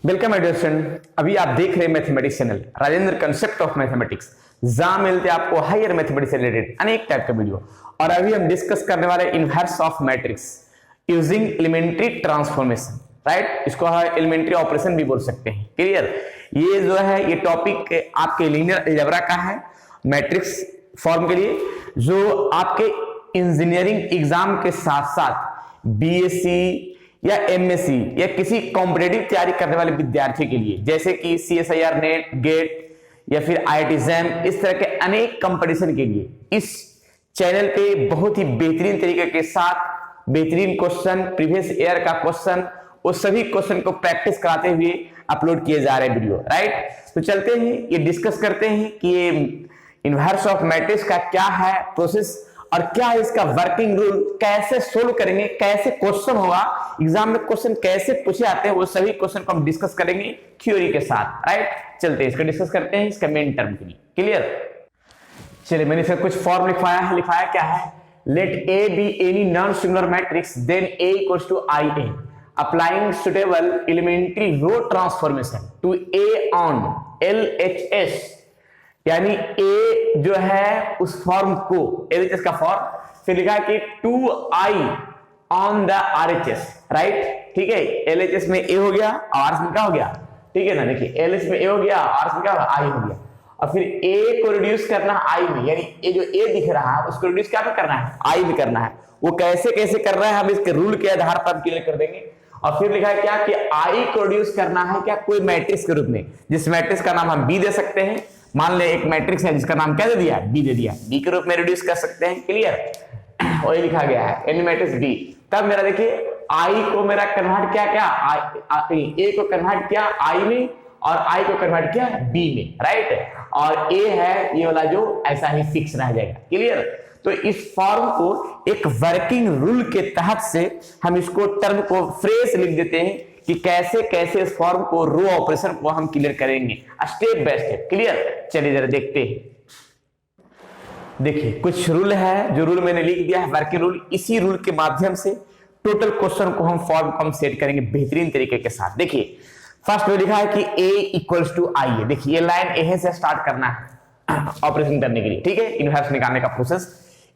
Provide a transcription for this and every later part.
Welcome my dear student. अभी आप देख रहे हैं mathematics channel Rajendra concept of mathematics. जहां मिलते हैं आपको हायर मैथमेटिक्स से रिलेटेड अनेक टाइप के वीडियो। और अभी हम डिस्कस करने वाले inverse of matrix using elementary transformation, right. इसको एलिमेंट्री ऑपरेशन भी बोल सकते हैं। क्लियर। ये जो है ये टॉपिक आपके लीनियर अलजेब्रा का है, मैट्रिक्स फॉर्म के लिए, जो आपके इंजीनियरिंग एग्जाम के साथ साथ बीएससी या एमएससी या किसी कॉम्पिटिटिव तैयारी करने वाले विद्यार्थी के लिए, जैसे कि सीएसआईआर नेट, गेट या फिर आईआईटी एग्जाम, इस तरह के अनेक कंपटीशन के लिए इस चैनल पे बहुत ही बेहतरीन तरीके के साथ बेहतरीन क्वेश्चन, प्रीवियस ईयर का क्वेश्चन, उस सभी क्वेश्चन को प्रैक्टिस कराते हुए अपलोड किए जा रहे वीडियो, राइट। तो चलते हैं ये डिस्कस करते हैं कि ये इनवर्स ऑफ मैट्रिक्स का क्या है प्रोसेस और क्या है इसका वर्किंग रूल, कैसे सोल्व करेंगे, कैसे क्वेश्चन होगा एग्जाम में, क्वेश्चन कैसे पूछे जाते हैं, वो सभी क्वेश्चन को हम डिस्कस करेंगे थ्योरी के साथ, राइट। चलते हैं इसको डिस्कस करते हैं इसका मेन टर्म के लिए। क्लियर। चलिए मैंने इसका कुछ फॉर्म लिखाया क्या है। Let A B any non singular matrix then A equals to I A applying suitable elementary row transformation to A on LHS, यानी ए जो है उस फॉर्म को LHS का फॉर्म, फिर लिखा है कि 2i on the RHS, right. ठीक है, LHS में ए हो गया और RHS में क्या हो गया, ठीक है ना। देखिए LHS में ए हो गया, RHS में क्या होगा, आई हो गया। और फिर ए को रिड्यूस करना है आई में, यानी ये जो ए दिख रहा है उसको रिड्यूस क्या करना है, आई में करना है। वो कैसे कैसे कर रहा है हम इसके रूल के आधार पर क्लियर कर देंगे। और फिर लिखा है क्या कि आई को रिड्यूस करना है क्या, कोई मैट्रिक्स के रूप में, जिस मैट्रिक्स का नाम हम बी दे सकते हैं। मान ले एक मैट्रिक्स है जिसका नाम क्या दे दिया, बी दे दिया, बी के रूप में रिड्यूस कर सकते हैं। क्लियर। और ये लिखा गया है एनी मैट्रिक्स बी। तब मेरा देखिए आई को मेरा कन्वर्ट क्या ए को कन्वर्ट किया आई में और आई को कन्वर्ट किया बी में, राइट। और ए है ये वाला जो ऐसा ही फिक्स रह जाएगा। क्लियर। तो इस फॉर्म को एक वर्किंग रूल के तहत से हम इसको टर्म को फ्रेज लिख देते हैं कि कैसे कैसे इस फॉर्म को, रो ऑपरेशन को हम क्लियर करेंगे स्टेप बाय स्टेप। क्लियर। चलिए जरा देखते हैं। देखिए कुछ रूल है, जो रूल मैंने लिख दिया है वर्किंग रूल, इसी रूल के माध्यम से टोटल क्वेश्चन को हम फॉर्म को हम सेट करेंगे बेहतरीन तरीके के साथ। देखिए फर्स्ट में लिखा है कि a इक्वल्स टू आई है। देखिए ये लाइन ए से स्टार्ट करना है ऑपरेशन करने के लिए, ठीक है, इनवर्स निकालने का प्रोसेस।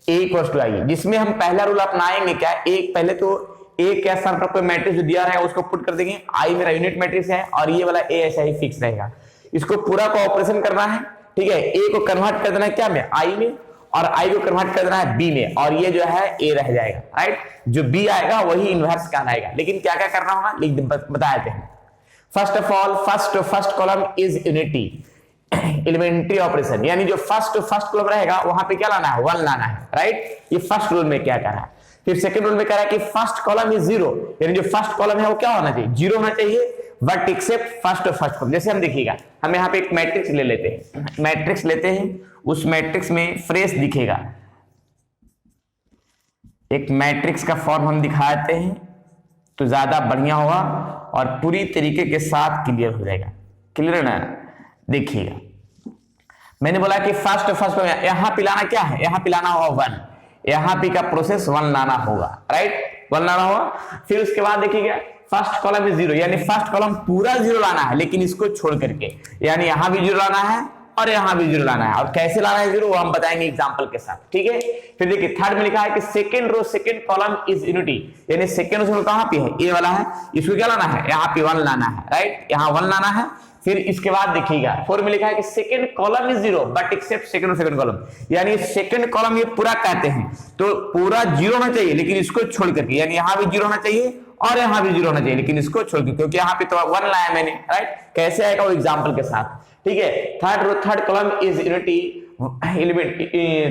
a इक्वल्स टू आई है, जिसमें हम पहला रूल अपनाएंगे क्या, एक पहले तो ए के स्थान पर कोई मैट्रिक्स जो दिया रहेगा उसको पुट कर देंगे। आई मेरा यूनिट मैट्रिक्स है और ये वाला ए ऐसा ही फिक्स रहेगा। इसको पूरा को ऑपरेशन करना है, ठीक है। ए को कन्वर्ट कर देना है क्या में, आई में, और आई को कन्वर्ट कर देना है बी में, और ये जो है ए रह जाएगा, राइट। जो बी आएगा वही इनवर्स कहलाएगा। लेकिन क्या क्या करना होगा लिख बता देते हैं। First of all first column is unity elementary operation, यानी जो फर्स्ट कॉलम रहेगा वहां पे क्या लाना है, 1 लाना है, राइट। ये फर्स्ट रूल में क्या कर रहा है। फिर सेकंड रूल में कह रहा है कि फर्स्ट कॉलम इज 0, यानी जो फर्स्ट कॉलम है वो क्या होना चाहिए, 0 होना चाहिए, बट एक्सेप्ट फर्स्ट कॉलम। जैसे हम देखिएगा, हम यहाँ पे एक मैट्रिक्स ले लेते हैं, मैट्रिक्स लेते हैं, उस मैट्रिक्स में फ्रेश दिखेगा, एक मैट्रिक्स का फॉर्म हम दिखाते हैं तो ज्यादा बढ़िया होगा और पूरी तरीके के साथ क्लियर हो जाएगा। क्लियर है ना। देखिएगा मैंने बोला कि फर्स्ट यहां पिलाना क्या है, यहां पिलाना होगा 1, यहां पे का प्रोसेस 1 लाना होगा, राइट, 1 लाना होगा। फिर उसके बाद देखिएगा फर्स्ट कॉलम इज 0, यानी फर्स्ट कॉलम पूरा 0 लाना है, लेकिन इसको छोड़ करके, यानी यहां भी 0 लाना है और यहां भी 0 लाना है। और कैसे लाना है 0 वो हम बताएंगे एग्जांपल के साथ, ठीक है। फिर देखिए थर्ड में लिखा है कि second row second column is unity, यानी सेकंड रो कहां पे है, ए वाला है, इसको क्या लाना है, यहां पे 1 लाना है, राइट, यहां 1 लाना है। फिर इसके बाद देखिएगा 4 में लिखा है कि second column is 0 but except second column, यानी सेकंड कॉलम ये पूरा कहते हैं तो पूरा 0 होना चाहिए लेकिन इसको छोड़ करके, यानी यहां भी 0 होना चाहिए और यहां भी 0 होना चाहिए लेकिन इसको छोड़ करके, क्योंकि यहां पे तो 1 लाया मैंने, राइट। कैसे आएगा वो एग्जांपल के साथ, ठीक है। Third column is unity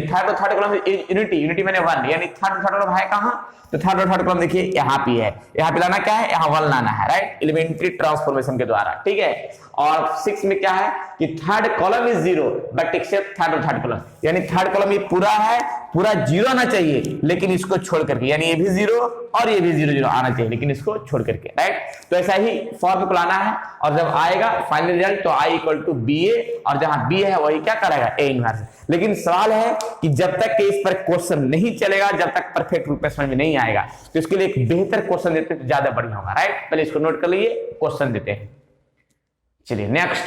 third column is unity मैंने 1, यानी थर्ड कॉलम है कहां, तो थर्ड कॉलम देखिए यहाँ पे है, यहाँ पे लाना क्या है, यहाँ 1 लाना है, राइट, एलिमेंट्री ट्रांसफॉर्मेशन के द्वारा, ठीक है। और 6 में क्या है कि third column is 0 but except third column, यानी थर्ड कॉलम ये पूरा है, पूरा 0 आना चाहिए लेकिन इसको छोड़ करके, यानी ये भी 0 और ये भी 0 आना चाहिए लेकिन इसको छोड़ करके, राइट। तो ऐसा ही फॉर्म को लाना है और जब आएगा फाइनल रिजल्ट तो I इक्वल टू BA, और जहां B है वही क्या करेगा, A इनवर्स। लेकिन सवाल है कि जब तक कि इस पर क्वेश्चन नहीं चलेगा, जब तक परफेक्ट रूप में समझ में नहीं आएगा, तो इसके लिए एक बेहतर क्वेश्चन देते तो ज्यादा बढ़िया होगा, राइट। पहले इसको नोट कर लीजिए, क्वेश्चन देते हैं। चलिए नेक्स्ट,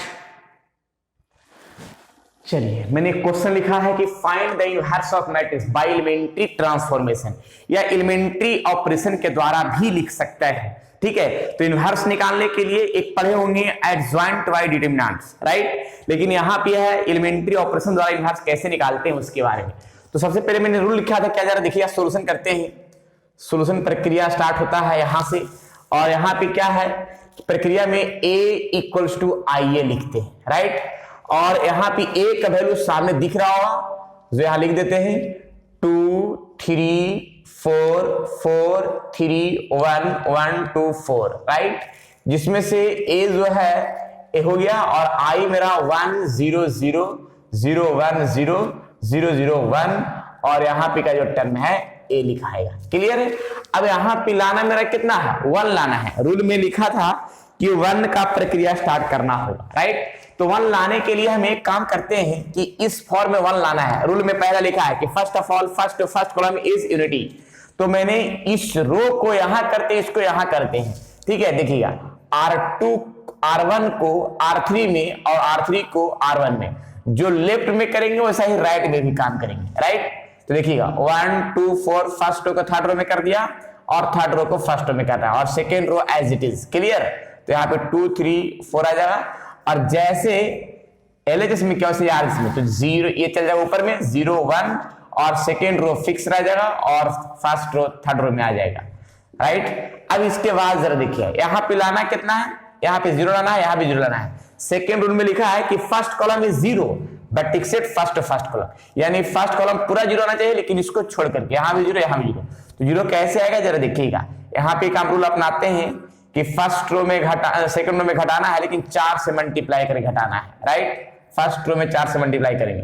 चलिए मैंने एक क्वेश्चन लिखा है कि find the inverse of matrix by elementary transformation, या एलिमेंट्री ऑपरेशन के द्वारा भी लिख सकता है। ठीक है, तो इनवर्स निकालने के लिए एक पढ़े होंगे एडजॉइंट बाय डिटरमिनेंट्स, राइट, लेकिन यहां पे है एलिमेंट्री ऑपरेशन द्वारा इनवर्स कैसे निकालते हैं उसके बारे में। तो सबसे पहले मैंने रूल लिखा था, क्या जरा देखिए, सॉल्यूशन करते हैं। सॉल्यूशन प्रक्रिया स्टार्ट होता है यहां से, और यहां पे क्या है, प्रक्रिया में a इक्वल्स टू IA लिखते हैं, राइट, और यहां पे a का वैल्यू सामने दिख रहा होगा, जो यहां लिख देते हैं 2 3 4 4 3 1 1 2 4, राइट, जिसमें से a जो है a हो गया, और I मेरा 1 0 0 0 1 0 0 0 1, और यहां पे का जो टर्म है a लिखाएगा। क्लियर है। अब यहां पे लाना मेरा कितना है, 1 लाना है। रूल में लिखा था कि 1 का प्रक्रिया स्टार्ट करना होगा, राइट, तो 1 लाने के लिए हम एक काम करते हैं कि इस फॉर्म में 1 लाना है। रूल में पहला लिखा है कि first of all first column is unity, तो मैंने इस रो को यहां करते हैं, इसको यहां करते हैं। ठीक है, देखिएगा R2 R1 को R3 में और R3 को R1 में, जो लेफ्ट में करेंगे वैसा ही राइट में भी काम करेंगे, राइट। तो देखिएगा 1 2 4 फर्स्ट रो को थर्ड रो में कर दिया, और थर्ड रो को फर्स्ट रो में कर रहा है, और second row as it is. Clear. तो यहाँ पे 2 3 4 आ जाएगा, और जैसे LHS में क्या होता है में, तो 0 ये चल जाएगा ऊपर में 0 1, और सेकेंड रो फिक्स रह जाएगा, और फर्स्ट रो थर्ड रो में आ जाएगा, राइट। अब इसके बाद जरा देखिए, यहाँ पे लाना कितना है, यहाँ पे 0 लाना है, यहाँ भी 0 लाना है। सेकेंड रूल में लिखा है कि first column is 0 but accept first column, यानी फर्स्ट कॉलम पूरा 0 आना चाहिए, लेकिन इसको छोड़ करके यहाँ भी 0 यहाँ भी 0। तो 0 कैसे आएगा जरा देखिएगा, यहाँ पे हम रूल अपनाते हैं कि फर्स्ट रो में सेकंड रो में घटाना है, लेकिन 4 से मल्टीप्लाई करके घटाना है, राइट। फर्स्ट रो में 4 से मल्टीप्लाई करेंगे,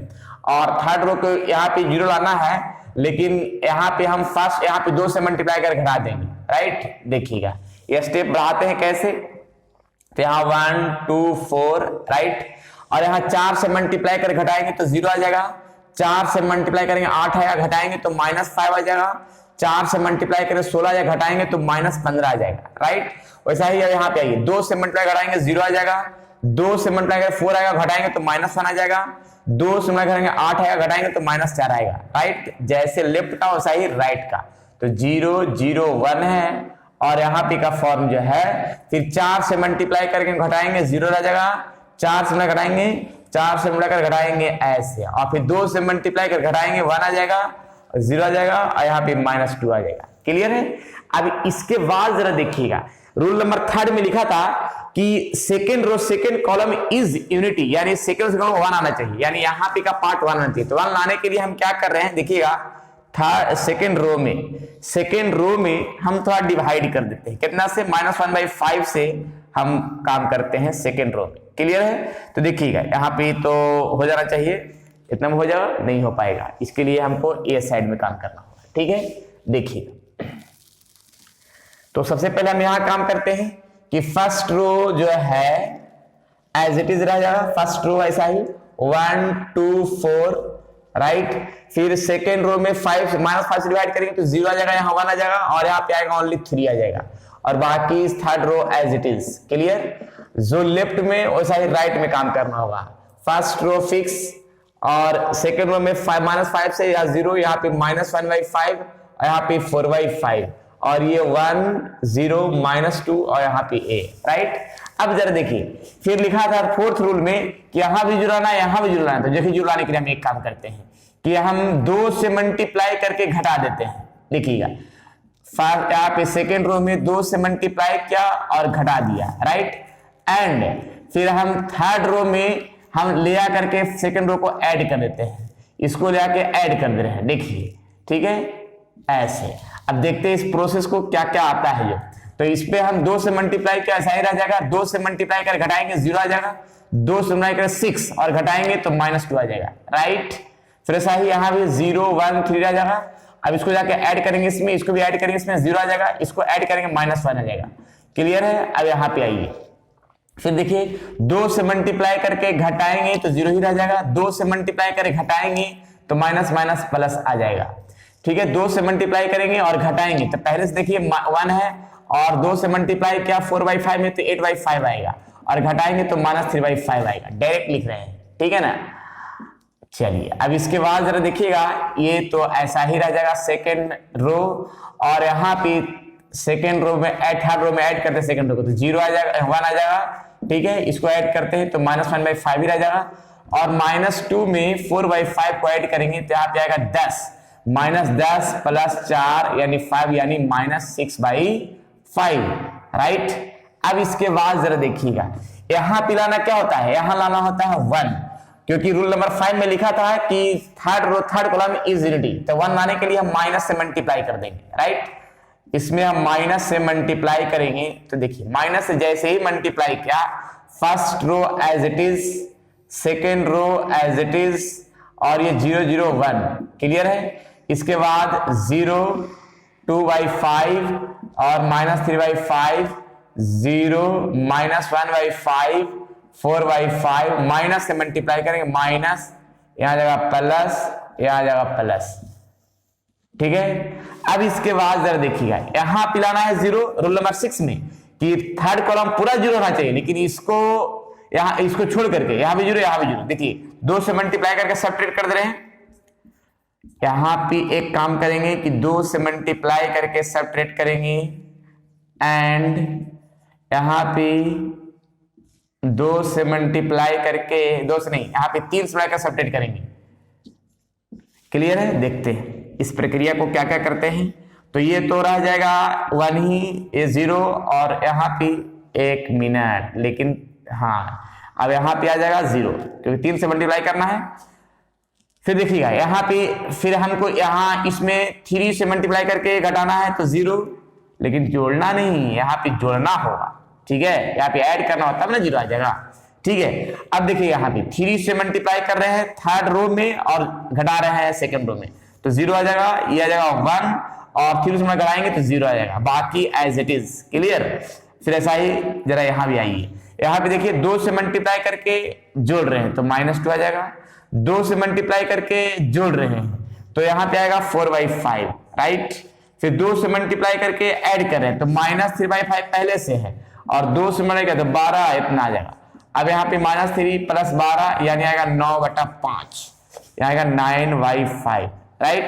और थर्ड रो को यहाँ पे 0 लाना है, लेकिन यहाँ पे हम फर्स्ट यहाँ पे 2 से मल्टीप्लाई कर घटा देंगे, राइट। देखिएगा ये स्टेप बढ़ाते हैं कैसे, तो यहाँ 1 2 4, राइट, और यहाँ 4 से मल्टीप्लाई कर घटाएंगे तो 0 आ जाएगा, 4 से मल्टीप्लाई करेंगे 8 आएगा, घटाएंगे तो -5 आ जाएगा, 4 से मल्टीप्लाई करें 16 आ जाएगा, घटाएंगे तो -15 आ जाएगा, राइट। वैसा ही यहाँ पे आइए, 2 से मल्टीप्लाई घटाएंगे 0 आ जाएगा, 2 से मल्टीप्लाई करें 4 आएगा, घटाएंगे तो -1 आ जाएगा, 2 से मल्टीप्लाई करेंगे 8 आएगा, घटाएंगे तो -4 आएगा, राइट। जैसे लेफ्ट का वैसा ही राइट का, तो 0 0 1 है, और यहाँ पे का फॉर्म जो है, फिर 4 से मल्टीप्लाई करके घटाएंगे 0 रह जाएगा, 4 से घटाएंगे, 4 से मिलाकर घटाएंगे ऐसे, और फिर 2 से मल्टीप्लाई कर घटाएंगे 1 आ जाएगा, 0 आ जाएगा, और यहाँ पे -2 आ जाएगा। क्लियर है। अब इसके बाद जरा देखिएगा, रूल नंबर 3 में लिखा था कि second row second column is unity, यानी सेकेंड कॉलम 1 आना चाहिए, यानी यहाँ पे का पार्ट 1 आना चाहिए। तो 1 लाने के लिए हम क्या कर रहे हैं, देखिएगा सेकेंड रो में हम थोड़ा डिवाइड कर देते हैं, कितना से, -1/5 से हम काम करते हैं सेकेंड रो में। क्लियर है। तो देखिएगा यहाँ पे तो हो जाना चाहिए, इतना में हो जाएगा, नहीं हो पाएगा, इसके लिए हमको ए साइड में काम करना होगा। ठीक है, देखिए तो सबसे पहले हम यहां काम करते हैं कि फर्स्ट रो जो है एज इट इज रह जाएगा, फर्स्ट रो ऐसा ही 1 2 4, राइट। फिर सेकेंड रो में -5 से डिवाइड करेंगे तो 0 आ जाएगा, यहाँ 1 आ जाएगा, और यहाँ पे आएगा ओनली 3 आ जाएगा, और बाकी third row as it is. Clear. जो लेफ्ट में वैसा ही राइट में काम करना होगा, फर्स्ट रो फिक्स, और सेकेंड रो में -5 से या 0, यहाँ पे -1/5, और यहाँ पे 4/5, और ये 1 0 -2, और यहाँ पे a, राइट। अब जरा देखिए, फिर लिखा था फोर्थ रूल में कि यहाँ भी जुड़ाना है, यहाँ भी जुड़ाना है। तो देखिए जुड़ाने के लिए हम एक काम करते हैं कि हम 2 से मल्टीप्लाई करके घटा देते हैं। देखिएगा यहाँ पे सेकेंड रो में 2 से मल्टीप्लाई किया और घटा दिया, राइट। एंड फिर हम थर्ड रो में हम ले आ करके सेकेंड रो को ऐड कर देते हैं, इसको ले आके ऐड कर दे रहे हैं, देखिए, ठीक है, ऐसे। अब देखते हैं इस प्रोसेस को क्या क्या आता है जो, तो इस पे हम 2 से मल्टीप्लाई किया, ऐसा ही रह जाएगा, 2 से मल्टीप्लाई कर घटाएंगे 0 आ जाएगा, 2 से मल्टीप्लाई कर 6 और घटाएंगे तो -2 आ जाएगा, राइट। फिर ऐसा ही यहाँ भी 0 1 3 आ जाएगा। अब इसको जाके ऐड करेंगे इसमें, इसको भी ऐड करेंगे इसमें, 0 आ जाएगा, इसको ऐड करेंगे -1 आ जाएगा। क्लियर है। अब यहाँ पे आइए, फिर देखिए 2 से मल्टीप्लाई करके घटाएंगे तो 0 ही रह जाएगा, 2 से मल्टीप्लाई करके घटाएंगे तो माइनस प्लस आ जाएगा। ठीक है, 2 से मल्टीप्लाई करेंगे और घटाएंगे तो पहले से देखिए 1 है, और 2 से मल्टीप्लाई किया 4/5 में तो 8/5 आएगा, और घटाएंगे तो -3/5 आएगा, डायरेक्ट लिख रहे हैं, ठीक है ना। चलिए अब इसके बाद जरा देखिएगा, ये तो ऐसा ही रह जाएगा सेकेंड रो, और यहाँ पे सेकेंड रो में थर्ड रो में ऐड करते हैं सेकेंड रो को तो 0 आ जाएगा, 1 आ जाएगा, ठीक है। इसको ऐड करते हैं तो -1/5 ही रह जाएगा, और -2 में 4/5 को ऐड करेंगे तो यहाँ पे आएगा 10, -10 + 4 यानी 5 यानी -6/5, राइट। अब इसके बाद जरा देखिएगा, यहां पे लाना क्या होता है, यहां लाना होता है 1, क्योंकि रूल नंबर 5 में लिखा था कि थर्ड कॉलम इज यूनिटी, तो 1 लाने के लिए हम माइनस से मल्टीप्लाई कर देंगे, राइट। इसमें हम माइनस से मल्टीप्लाई करेंगे तो देखिए माइनस से जैसे ही मल्टीप्लाई किया, first row as it is, second row as it is, और ये 0 0 1, क्लियर है। इसके बाद 0 2/5 और -3/5, 0 -1/5, 4/5, माइनस से मल्टीप्लाई करेंगे माइनस, यहां जाएगा प्लस, यहां जाएगा प्लस, ठीक है। अब इसके बाद जरा देखिएगा, यहां पिलाना है 0 रूल नंबर 6 में कि थर्ड कॉलम पूरा 0 होना चाहिए, लेकिन इसको यहां इसको छोड़ करके यहां भी 0 यहां भी 0, देखिए 2 से मल्टीप्लाई करके सब्ट्रैक्ट कर दे रहे हैं। यहां पे एक काम करेंगे कि 2 से मल्टीप्लाई करके सब्ट्रैक्ट करेंगे, एंड यहां पे 2 से मल्टीप्लाई करके, 2 से नहीं, यहां पे 3 से मिलाकर सब्ट्रैक्ट करेंगे, क्लियर है। देखते हैं इस प्रक्रिया को क्या क्या करते हैं। तो ये तो रह जाएगा 1 ही, ये 0, और यहाँ पे 1 मिनट, लेकिन हाँ अब यहाँ पे आ जाएगा 0 क्योंकि 3 से मल्टीप्लाई करना है। फिर देखिएगा यहाँ पे, फिर हमको यहाँ इसमें 3 से मल्टीप्लाई करके घटाना है तो 0, लेकिन जोड़ना नहीं, यहाँ पे जोड़ना होगा, ठीक है। यहाँ पे ऐड करना होता है ना, 0 आ जाएगा, ठीक है। अब देखिए यहाँ पे 3 से मल्टीप्लाई कर रहे हैं थर्ड रो में और घटा रहे हैं सेकंड रो में, तो 0 आ जाएगा, ये आ जाएगा 1, और 3 से घटाएंगे तो 0 आ जाएगा, बाकी एज इट इज, क्लियर। फिर ऐसा ही जरा यहाँ भी आइए, यहाँ पे देखिए 2 से मल्टीप्लाई करके जोड़ रहे हैं तो -2 आ जाएगा, 2 से मल्टीप्लाई करके जोड़ रहे हैं तो यहाँ पे आएगा 4/5, राइट। फिर 2 से मल्टीप्लाई करके ऐड कर रहे हैं तो -3/5 पहले से है, और 2 से मल्टीप्लाई तो 12 इतना आ जाएगा। अब यहाँ पे -3 + 12 यानी आएगा 9/5, यहाँ आएगा 9/5, राइट।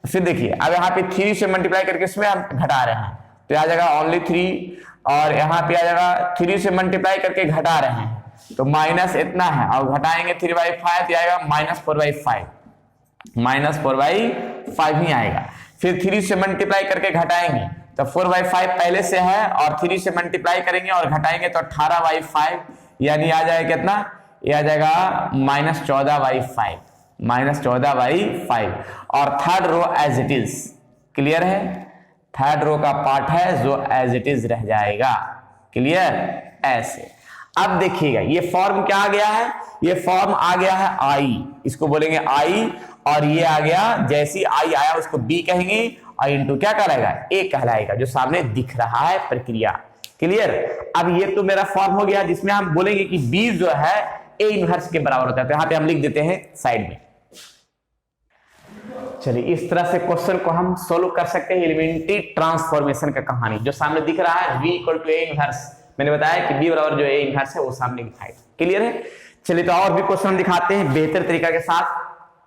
फिर देखिए अब यहाँ पे 3 से मल्टीप्लाई करके इसमें हम घटा रहे हैं तो आ जाएगा ओनली 3, और यहाँ पे आ जाएगा 3 से मल्टीप्लाई करके घटा रहे हैं तो माइनस इतना है, और घटाएंगे 3/5 तो आएगा -4/5, -4/5 ही आएगा। फिर 3 से मल्टीप्लाई करके घटाएंगे तो 4/5 पहले से है, और 3 से मल्टीप्लाई करेंगे और घटाएंगे तो 18/5, यानी आ जाएगा कितना, ये आ जाएगा -14/5, -14/5। और third row as it is, clear है। थर्ड रो का पार्ट है जो एज इट इज रह जाएगा, क्लियर। ऐसे अब देखिएगा ये फॉर्म क्या आ गया है, ये फॉर्म आ गया है आई, इसको बोलेंगे आई, और ये आ गया, जैसी आई आया उसको बी कहेंगे, और इंटू क्या कहलाएगा, ए कहलाएगा, जो सामने दिख रहा है प्रक्रिया, क्लियर। अब ये तो मेरा फॉर्म हो गया जिसमें हम बोलेंगे कि बी जो है ए इनवर्स के बराबर होता है, तो यहाँ पे हम लिख देते हैं साइड में। चलिए इस तरह से क्वेश्चन को हम सोल्व कर सकते हैं, एलिमेंट्री ट्रांसफॉर्मेशन का कहानी जो सामने दिख रहा है v = a इनवर्स, मैंने बताया कि b बराबर जो a इनवर्स है वो सामने दिखाई, क्लियर है। चलिए तो और भी क्वेश्चन दिखाते हैं बेहतर तरीका के साथ,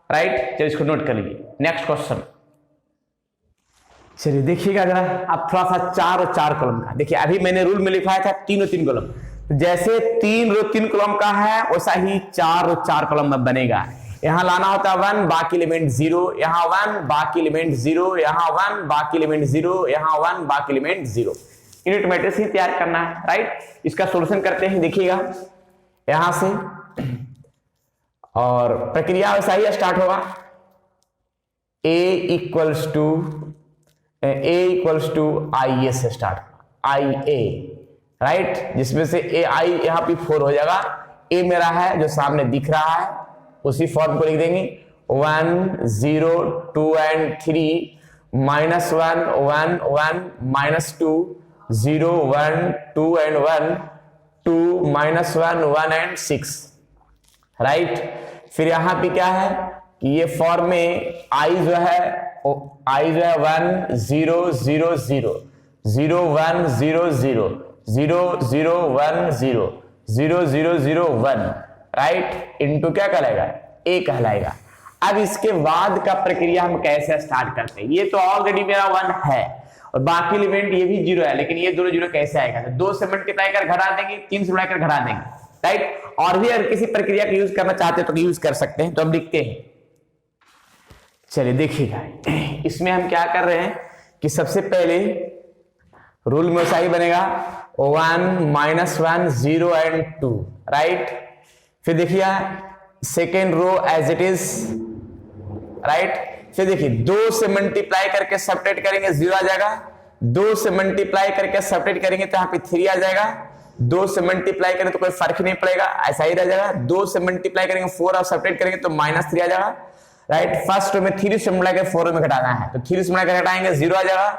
राइट। चलिए इसको नोट कर लीजिए, नेक्स्ट क्वेश्चन। चलिए देखिएगा जरा, अब थोड़ा सा 4 और 4 कॉलम का देखिए, अभी मैंने रूल में लिखवाया था 3 और 3 कॉलम, तो जैसे 3 रो 3 कॉलम का है वैसा ही 4 और 4 कॉलम में बनेगा। यहां लाना होता है 1, बाकी एलिमेंट 0, यहां 1 बाकी एलिमेंट 0, यहां 1 बाकी एलिमेंट 0, यहां 1 बाकी एलिमेंट 0, यूनिट मैट्रिक्स ही तैयार करना है, राइट। इसका सॉल्यूशन करते हैं, देखिएगा यहां से, और प्रक्रिया वैसा ही स्टार्ट होगा। a इक्वल्स टू आई ए से स्टार्ट, आई ए, राइट, जिसमें से ए आई यहाँ पे 4 हो जाएगा, ए मेरा है जो सामने दिख रहा है, उसी फॉर्म को लिख देंगे 1 0 2 and 3, -1 1 1 -2 0 1 2 and 1 2 -1 1 and 6, राइट। फिर यहाँ पे क्या है कि ये फॉर्म में आई जो है 1 0 0 0 0 1 0 0 0 0 1 0 0,0,0,1 राइट इंटू क्या कहलाएगा a कहलाएगा। अब इसके बाद का प्रक्रिया हम कैसे स्टार्ट करते हैं, ये तो ऑलरेडी मेरा 1 है और बाकी एलिमेंट ये भी 0 है, लेकिन ये दोनों 0 कैसे आएगा, तो 2 से मल्टीप्लाई कर घटा देंगे, 3 से मल्टीप्लाई कर घटा देंगे, राइट। और भी अगर किसी प्रक्रिया का यूज करना चाहते हैं तो यूज कर सकते हैं, तो हम लिखते हैं। चलिए देखिएगा, इसमें हम क्या कर रहे हैं कि सबसे पहले रूल में वैसा ही बनेगा 1 -1 0 एंड 2 राइट। फिर देखिए second row as it is right. फिर देखिए 2 से मल्टीप्लाई करके सब्ट्रैक्ट करेंगे 0 आ जाएगा, 2 से मल्टीप्लाई करके सब्ट्रैक्ट करेंगे तो यहाँ पे 3 आ जाएगा, 2 से मल्टीप्लाई करेंगे तो कोई फर्क नहीं पड़ेगा, ऐसा ही रह जाएगा। 2 से मल्टीप्लाई करेंगे 4 और सब्ट्रैक्ट करेंगे तो -3 आ जाएगा, राइट। फर्स्ट रो में 3 से मल्टीप्लाई कर 4 रो में घटाना है, तो 3 से मल्टीप्लाई घटाएंगे 0 आ जाएगा,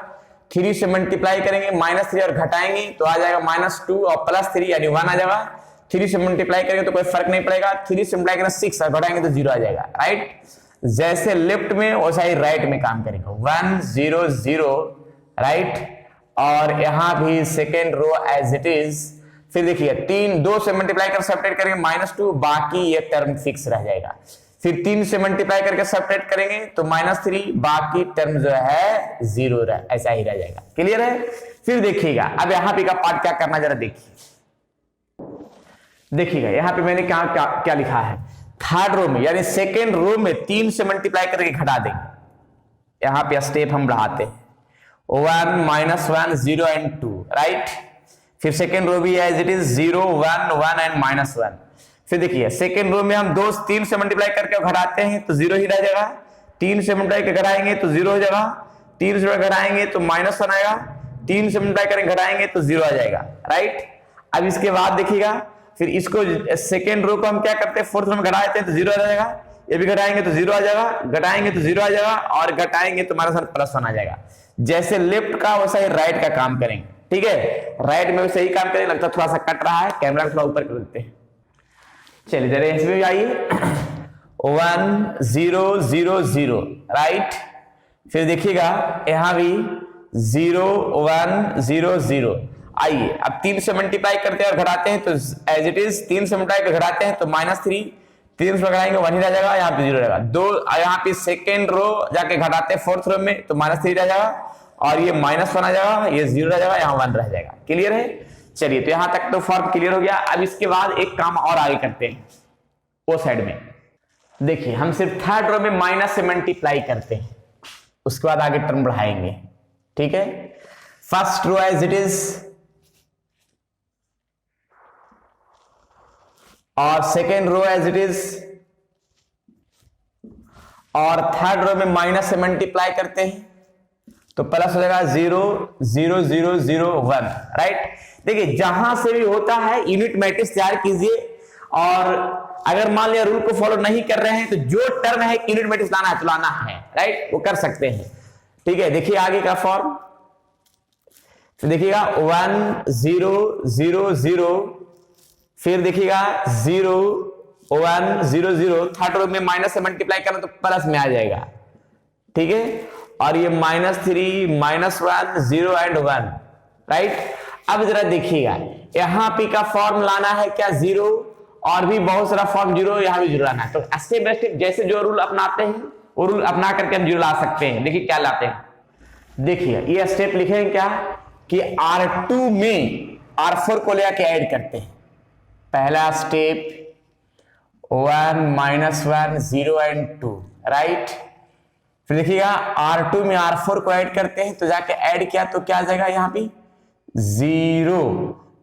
3 से मल्टीप्लाई करेंगे -3 और घटाएंगे तो आ जाएगा -2 और +3 यानी 1 आ जाएगा। 3 से मल्टीप्लाई करेंगे तो कोई फर्क नहीं पड़ेगा, 3 से मल्टीप्लाई करेंगे 6 और घटाएंगे तो 0 आ जाएगा, राइट। जैसे लेफ्ट में वैसा ही राइट में काम करेंगे 1 0 0 राइट। और यहां भी second row as it is. फिर देखिए 2 से मल्टीप्लाई कर सब्ट्रैक्ट करेंगे -2, बाकी ये टर्म फिक्स रह जाएगा। फिर 3 से मल्टीप्लाई करके सब्ट्रैक्ट करेंगे तो -3, बाकी टर्म जो है 0 ऐसा ही रह जाएगा। क्लियर है। फिर देखिएगा अब यहाँ पे का पार्ट क्या करना जरा देखिएगा यहाँ पे मैंने क्या लिखा है, थर्ड रो में यानी सेकेंड रो में 3 से मल्टीप्लाई करके घटा देंगे। यहाँ पे स्टेप हम बढ़ाते हैं 1 -1 0 एंड 2 राइट। फिर सेकेंड रो भी एज इट इज 0 1 1 एंड -1। फिर देखिए सेकेंड रो में हम 3 से मल्टीप्लाई करके घटाते हैं तो 0 ही रह जाएगा, 3 से मल्टीप्लाई करके घटाएंगे तो 0 हो जाएगा, 3 से घटाएंगे तो -1 आएगा, 3 से मल्टीप्लाई करके घटाएंगे तो 0 आ जाएगा, राइट। अब इसके बाद देखिएगा फिर इसको सेकेंड रो को हम क्या करते हैं, फोर्थ रो में घटा देते हैं तो 0 आ जाएगा, ये भी घटाएंगे तो 0 आ जाएगा, घटाएंगे तो 0 आ जाएगा और घटाएंगे तो +1 आ जाएगा। जैसे लेफ्ट का वैसा ही राइट का काम करेंगे, ठीक है। राइट में भी सही काम करेंगे, लगता है थोड़ा सा कट रहा है, कैमरा थोड़ा ऊपर कर देते हैं। चलिए जरा इसमें भी आइए 1 0 0 0 राइट। फिर देखिएगा यहां भी 0 1 0 0। आइए अब 3 से मल्टीप्लाई करते हैं और घटाते हैं तो एज इट इज 3 से मल्टीप्लाई कर घटाते हैं तो -3, 3 से घटाएंगे 1 ही रह जाएगा, यहाँ पे 0 रहेगा। 2 यहाँ पे सेकेंड रो जाके घटाते हैं फोर्थ रो में तो -3 रह जाएगा और ये -1 आ जाएगा, ये 0 रह जाएगा, यहाँ 1 रह जाएगा। क्लियर है। चलिए तो यहां तक तो फॉर्म क्लियर हो गया। अब इसके बाद एक काम और आगे करते हैं वो साइड में। देखिए हम सिर्फ थर्ड रो में माइनस से मल्टीप्लाई करते हैं, उसके बाद आगे टर्म बढ़ाएंगे, ठीक है। First row as it is और second row as it is और थर्ड रो में माइनस से मल्टीप्लाई करते हैं तो प्लस हो जाएगा 0 0 0 0 1 राइट। देखिए जहां से भी होता है यूनिट मैट्रिक्स तैयार कीजिए, और अगर मान लिया रूल को फॉलो नहीं कर रहे हैं तो जो टर्म है यूनिट मैट्रिक्स लाना है तो लाना है, राइट, वो कर सकते हैं, ठीक है। देखिए आगे का फॉर्म तो देखिएगा 1 0 0 0, फिर देखिएगा 0 1 0 0, थर्ड रो में माइनस से मल्टीप्लाई करना तो प्लस में आ जाएगा, ठीक है। और ये -3 -1 0 एंड 1 राइट। अब जरा देखिएगा यहां पे का फॉर्म लाना है क्या 0, और भी बहुत सारा फॉर्म 0, यहां भी 0 लाना है। तो स्टेप बाय स्टेप जैसे जो रूल अपनाते हैं वो रूल अपना करके हम 0 ला सकते हैं। देखिए क्या लाते हैं, देखिए ये स्टेप लिखेंगे क्या कि R2 में R4 को लेकर ऐड करते हैं। पहला स्टेप 1 -1 0 एंड 2 राइट। फिर देखिएगा R2 में R4 को ऐड करते हैं तो जाके ऐड किया तो क्या आ जाएगा, यहाँ पे 0,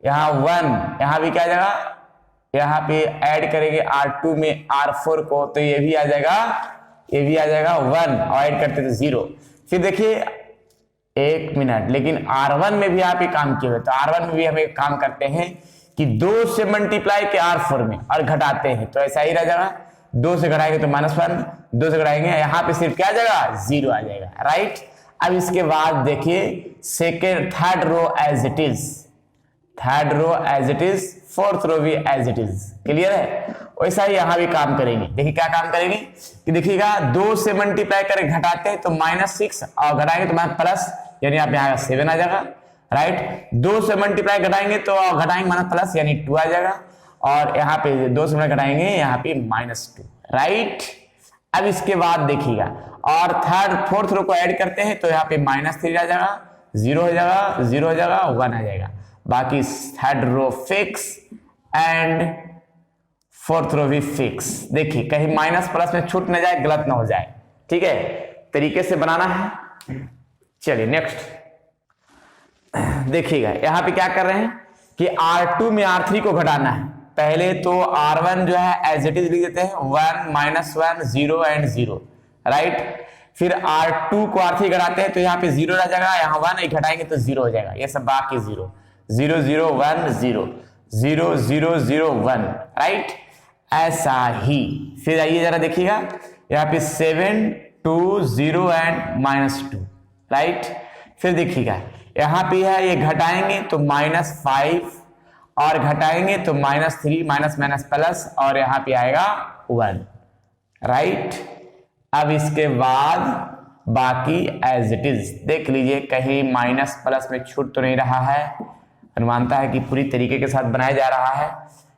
यहाँ 1, यहाँ भी क्या आ जाएगा, यहाँ पे ऐड करेंगे R2 में R4 को तो ये भी आ जाएगा, ये भी आ जाएगा 1 और ऐड करते तो 0। फिर देखिए एक मिनट, लेकिन R1 में भी यहाँ पे काम किए हुए, तो R1 में भी हम एक काम करते हैं कि 2 से मल्टीप्लाई के R4 में और घटाते हैं तो ऐसा ही रह जाएगा, 2 से घटाएंगे तो -1, 2 से घटाएंगे यहाँ पे सिर्फ क्या आ जाएगा 0 आ जाएगा, राइट। अब इसके बाद देखिए second third row as it is, third row as it is, fourth row भी एज इट इज। क्लियर है। वैसा ही यहां भी काम करेंगे। देखिए क्या काम करेंगे कि देखिएगा 2 से मल्टीप्लाई करके घटाते हैं तो -6 और घटाएंगे तो प्लस, यानी आप यहाँ 7 आ जाएगा, राइट। 2 से मल्टीप्लाई घटाएंगे तो घटाएंगे प्लस यानी 2 आ जाएगा। और यहाँ पे 2 से घटाएंगे यहाँ पे -2, राइट। अब इसके बाद देखिएगा और थर्ड फोर्थ रो को ऐड करते हैं तो यहाँ पे -3 आ जाएगा, 0 हो जाएगा, 0 हो जाएगा, 1 आ जाएगा। बाकी third row fix and fourth row भी फिक्स। देखिए कहीं माइनस प्लस में छूट न जाए, गलत ना हो जाए, ठीक है, तरीके से बनाना है। चलिए नेक्स्ट देखिएगा, यहां पे क्या कर रहे हैं कि R2 में R3 को घटाना है। पहले तो R1 जो है एज इट इज लिख देते हैं, 1 -1 0 एंड 0, राइट। फिर R2 को R3 घटाते हैं तो यहाँ पे 0 रह जाएगा, यहाँ 1 घटाएंगे तो 0 हो जाएगा, ये सब बाकी 0 0 0 1 0 0 0 0 1, राइट। ऐसा ही फिर आइए जरा देखिएगा, यहाँ पे 7 2 0 एंड -2, राइट। फिर देखिएगा यहाँ पे है ये घटाएंगे तो -5 और घटाएंगे तो -3 माइनस प्लस और यहाँ पे आएगा 1, राइट। अब इसके बाद बाकी एज इट इज देख लीजिए, कहीं माइनस प्लस में छूट तो नहीं रहा है, अनुमानता है कि पूरी तरीके के साथ बनाया जा रहा है,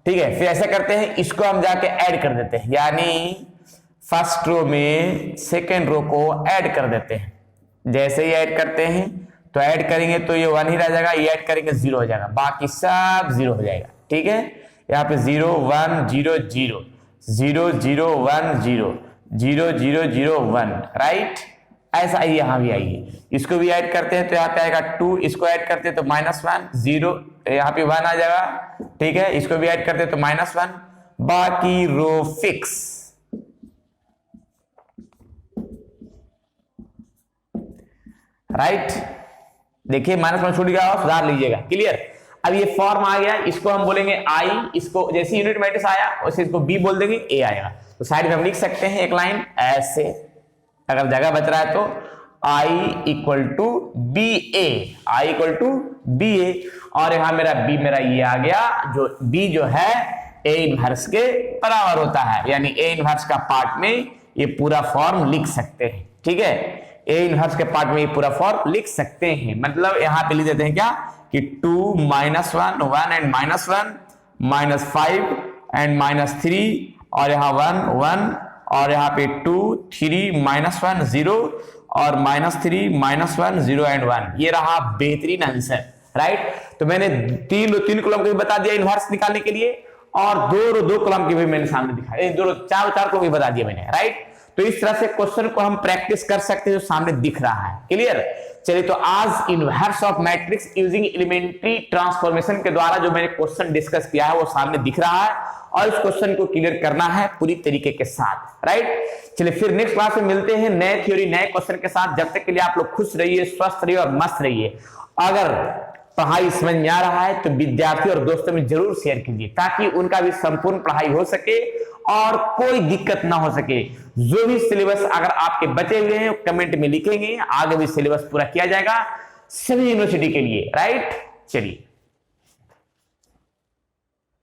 ठीक है। फिर ऐसा करते हैं, इसको हम जाके ऐड कर देते हैं, यानी फर्स्ट रो में सेकेंड रो को ऐड कर देते हैं। जैसे ही ऐड करते हैं तो ऐड करेंगे तो ये 1 ही रह जाएगा, ये ऐड करेंगे 0 हो जाएगा, बाकी सब 0 हो जाएगा, ठीक है। यहाँ पे 0 1 0 0 0 0 1 0 0 0 0 1, राइट। ऐसा ही यहाँ भी आइए, इसको भी ऐड करते हैं तो यहाँ पे आएगा 2, इसको ऐड करते हैं तो -1 0, यहाँ पे 1 आ जाएगा, ठीक है। इसको भी ऐड करते हैं तो -1, बाकी रो फिक्स, राइट। देखिए -1 छूट गया, सुधार लीजिएगा, क्लियर। अब ये फॉर्म आ गया, इसको हम बोलेंगे I, इसको जैसे यूनिट मैट्रिक्स आया वैसे इसको B बोल देंगे, A आएगा। तो साइड में हम लिख सकते हैं एक लाइन ऐसे, अगर जगह बच रहा है तो I = BA, I = BA, और यहां मेरा ये आ गया, जो B जो है A इनवर्स के बराबर होता है, यानी A इनवर्स का पार्ट में ये पूरा फॉर्म लिख सकते हैं, ठीक है। A इनवर्स के पार्ट में ये पूरा फॉर्म लिख सकते हैं, मतलब यहां पे लिख देते हैं क्या कि 2 -1 1 एंड -1 -5 एंड -3 और यहाँ 1 1 और यहाँ पे 2 3 -1 0 और -3 -1 0 एंड 1, ये रहा बेहतरीन आंसर, राइट। तो मैंने 3 कॉलम को भी बता दिया इनवर्स निकालने के लिए, और 2 कॉलम की भी मैंने सामने दिखाया, 4 को भी बता दिया मैंने, राइट। तो इस तरह से क्वेश्चन को हम प्रैक्टिस कर सकते हैं जो सामने दिख रहा है, क्लियर। चलिए, तो आज inverse of matrix using elementary transformation के द्वारा जो मैंने क्वेश्चन डिस्कस किया है वो सामने दिख रहा है, और इस क्वेश्चन को क्लियर करना है पूरी तरीके के साथ, राइट। चलिए फिर नेक्स्ट क्लास में मिलते हैं नए थ्योरी नए क्वेश्चन के साथ। जब तक के लिए आप लोग खुश रहिए, स्वस्थ रहिए और मस्त रहिए। अगर पढ़ाई समझ में आ रहा है तो विद्यार्थी और दोस्तों में जरूर शेयर कीजिए, ताकि उनका भी संपूर्ण पढ़ाई हो सके और कोई दिक्कत ना हो सके। जो भी सिलेबस अगर आपके बचे हुए हैं कमेंट में लिखेंगे, आगे भी सिलेबस पूरा किया जाएगा सभी यूनिवर्सिटी के लिए, राइट। चलिए।